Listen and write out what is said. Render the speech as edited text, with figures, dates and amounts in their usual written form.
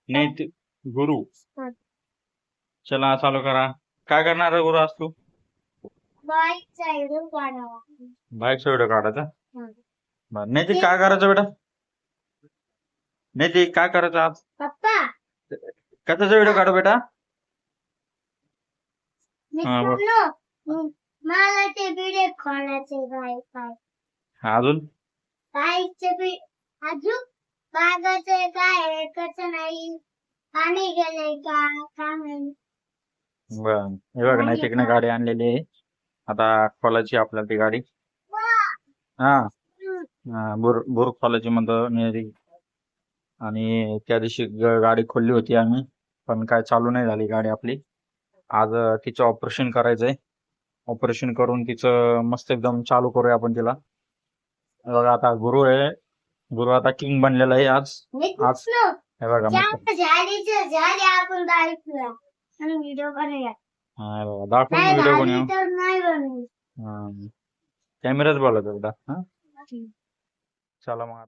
नेते गुरु. हा. चला चालू करा. काय करणार आहे गुरु आज तू? बाईकचा व्हिडिओ काढावा. बाईकचा व्हिडिओ काढायचा. हा. बरं नाही ते काय करायचं बेटा? नाही ते काय करायचं आज? पप्पा कशाचा व्हिडिओ काढू बेटा? हा बोल. मित्रांनो मला ते व्हिडिओ काढायचे बाईक हा, अजून बाईकचे अजून बागाचे काय कसं नाही पाणी गेले का काय नाही. बर हे बघा नाही तिकडे गाडी आणलेली आहे. आता खोलायची आपल्याला ती गाडी. हा बुर खोलायची म्हणतो नेरी. आणि त्या दिवशी गाडी खोलली होती आम्ही, पण काय चालू नाही झाली गाडी आपली. आज तिचं ऑपरेशन करायचंय. ऑपरेशन करून तिचं मस्त एकदम चालू करूया आपण तिला. बघा आता गुरु आहे. गुरु आता किंग बनलेला आहे आज. आज हे बघा मस्त. झाली आपण बाईकला आणि व्हिडिओ बनवूया. हा हे बघा दाखवून नाही व्हिडिओ झाली बनवू. तर नाही बनवू. कॅमेराच बोलायचं बेटा. हा चला मग.